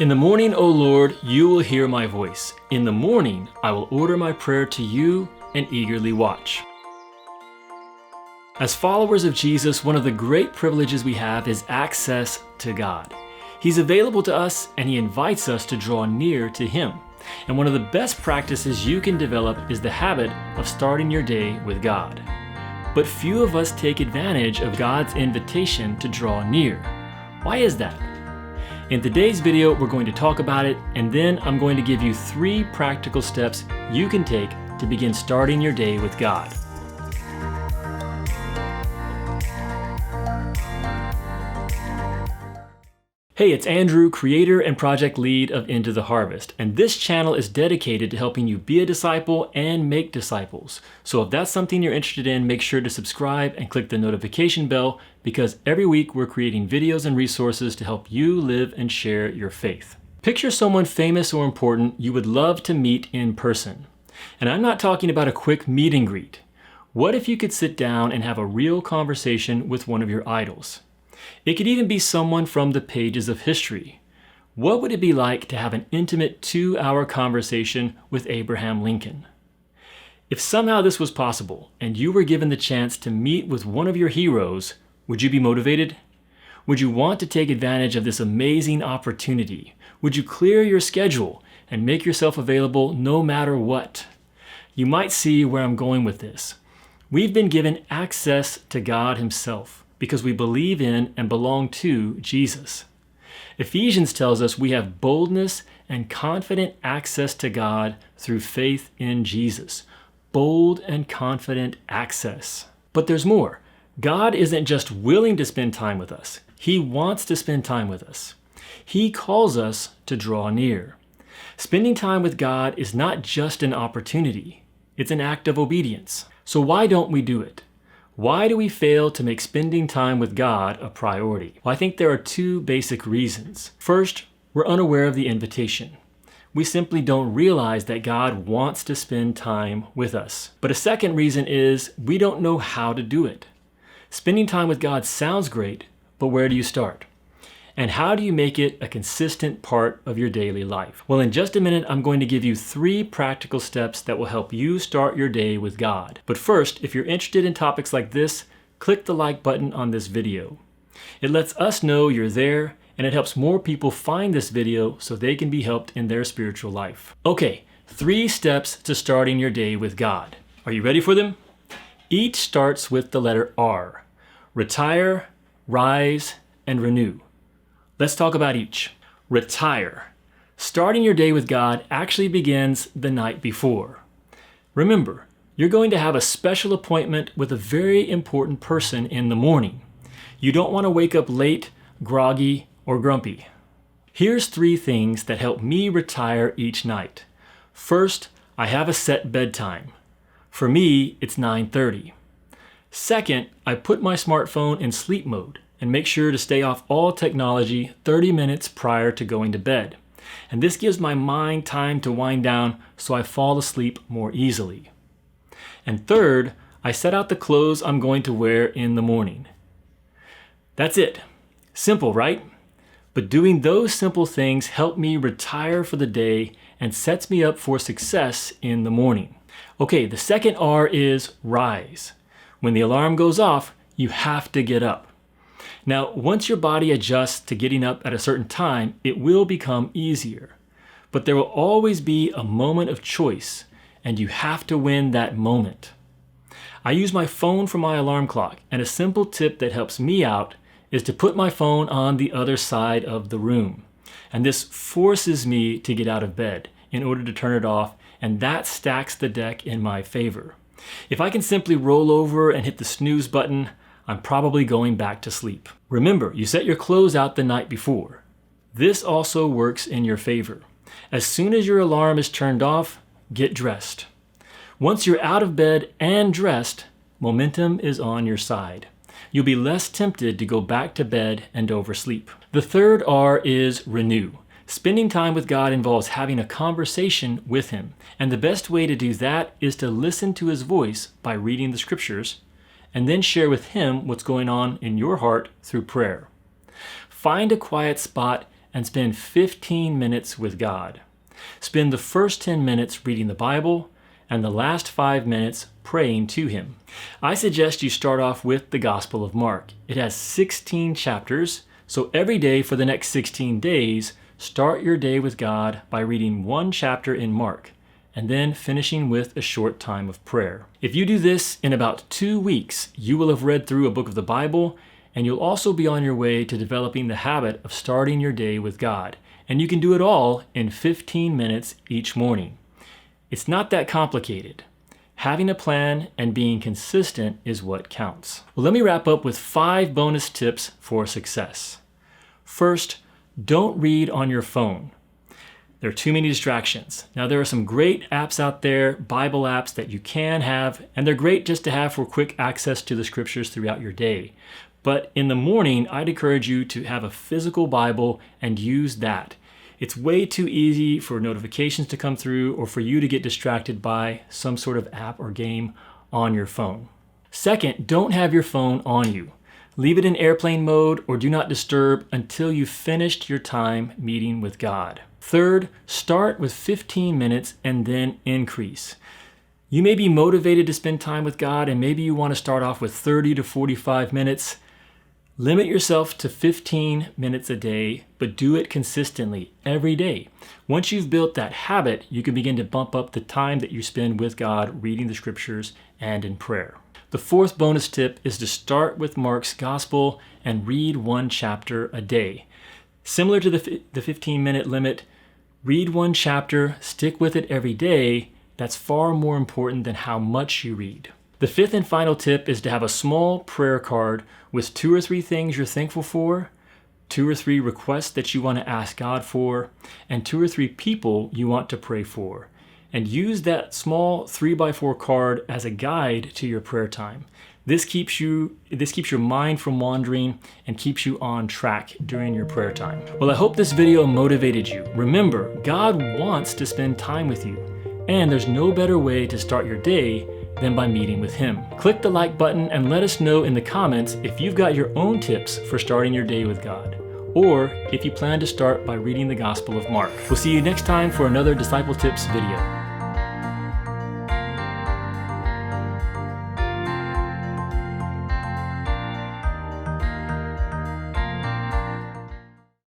In the morning, O Lord, you will hear my voice. In the morning, I will order my prayer to you and eagerly watch. As followers of Jesus, one of the great privileges we have is access to God. He's available to us and He invites us to draw near to Him. And one of the best practices you can develop is the habit of starting your day with God. But few of us take advantage of God's invitation to draw near. Why is that? In today's video, we're going to talk about it, and then I'm going to give you 3 practical steps you can take to begin starting your day with God. Hey, it's Andrew, creator and project lead of Into the Harvest, and this channel is dedicated to helping you be a disciple and make disciples. So if that's something you're interested in, make sure to subscribe and click the notification bell, because every week we're creating videos and resources to help you live and share your faith. Picture someone famous or important you would love to meet in person. And I'm not talking about a quick meet and greet. What if you could sit down and have a real conversation with one of your idols? It could even be someone from the pages of history. What would it be like to have an intimate 2-hour conversation with Abraham Lincoln? If somehow this was possible and you were given the chance to meet with one of your heroes, would you be motivated? Would you want to take advantage of this amazing opportunity? Would you clear your schedule and make yourself available no matter what? You might see where I'm going with this. We've been given access to God Himself, because we believe in and belong to Jesus. Ephesians tells us we have boldness and confident access to God through faith in Jesus. Bold and confident access. But there's more. God isn't just willing to spend time with us. He wants to spend time with us. He calls us to draw near. Spending time with God is not just an opportunity. It's an act of obedience. So why don't we do it? Why do we fail to make spending time with God a priority? Well, I think there are 2 basic reasons. First, we're unaware of the invitation. We simply don't realize that God wants to spend time with us. But a second reason is we don't know how to do it. Spending time with God sounds great, but where do you start? And how do you make it a consistent part of your daily life? Well, in just a minute, I'm going to give you 3 practical steps that will help you start your day with God. But first, if you're interested in topics like this, click the like button on this video. It lets us know you're there, and it helps more people find this video so they can be helped in their spiritual life. Okay, 3 steps to starting your day with God. Are you ready for them? Each starts with the letter R. Retire, rise, and renew. Let's talk about each. Retire. Starting your day with God actually begins the night before. Remember, you're going to have a special appointment with a very important person in the morning. You don't want to wake up late, groggy, or grumpy. Here's 3 things that help me retire each night. First, I have a set bedtime. For me, it's 9:30. Second, I put my smartphone in sleep mode and make sure to stay off all technology 30 minutes prior to going to bed. And this gives my mind time to wind down so I fall asleep more easily. And third, I set out the clothes I'm going to wear in the morning. That's it. Simple, right? But doing those simple things help me retire for the day and sets me up for success in the morning. Okay, the second R is rise. When the alarm goes off, you have to get up. Now, once your body adjusts to getting up at a certain time, it will become easier. But there will always be a moment of choice, and you have to win that moment. I use my phone for my alarm clock, and a simple tip that helps me out is to put my phone on the other side of the room. And this forces me to get out of bed in order to turn it off, and that stacks the deck in my favor. If I can simply roll over and hit the snooze button, I'm probably going back to sleep. Remember, you set your clothes out the night before. This also works in your favor. As soon as your alarm is turned off, get dressed. Once you're out of bed and dressed, momentum is on your side. You'll be less tempted to go back to bed and oversleep. The third R is renew. Spending time with God involves having a conversation with Him. And the best way to do that is to listen to His voice by reading the scriptures, and then share with Him what's going on in your heart through prayer. Find a quiet spot and spend 15 minutes with God. Spend the first 10 minutes reading the Bible and the last 5 minutes praying to Him. I suggest you start off with the Gospel of Mark. It has 16 chapters, so every day for the next 16 days, start your day with God by reading one chapter in Mark, and then finishing with a short time of prayer. If you do this in about 2 weeks, you will have read through a book of the Bible, and you'll also be on your way to developing the habit of starting your day with God. And you can do it all in 15 minutes each morning. It's not that complicated. Having a plan and being consistent is what counts. Well, let me wrap up with 5 bonus tips for success. First, don't read on your phone. There are too many distractions. Now, there are some great apps out there, Bible apps that you can have, and they're great just to have for quick access to the scriptures throughout your day. But in the morning, I'd encourage you to have a physical Bible and use that. It's way too easy for notifications to come through or for you to get distracted by some sort of app or game on your phone. Second, don't have your phone on you. Leave it in airplane mode or do not disturb until you've finished your time meeting with God. Third, start with 15 minutes and then increase. You may be motivated to spend time with God and maybe you want to start off with 30 to 45 minutes. Limit yourself to 15 minutes a day, but do it consistently every day. Once you've built that habit, you can begin to bump up the time that you spend with God reading the scriptures and in prayer. The fourth bonus tip is to start with Mark's gospel and read one chapter a day. Similar to the 15-minute limit, read one chapter, stick with it every day. That's far more important than how much you read. The fifth and final tip is to have a small prayer card with 2 or 3 things you're thankful for, 2 or 3 requests that you want to ask God for, and 2 or 3 people you want to pray for. And use that small 3x4 card as a guide to your prayer time. This keeps your mind from wandering and keeps you on track during your prayer time. Well, I hope this video motivated you. Remember, God wants to spend time with you, and there's no better way to start your day than by meeting with Him. Click the like button and let us know in the comments if you've got your own tips for starting your day with God, or if you plan to start by reading the Gospel of Mark. We'll see you next time for another Disciple Tips video.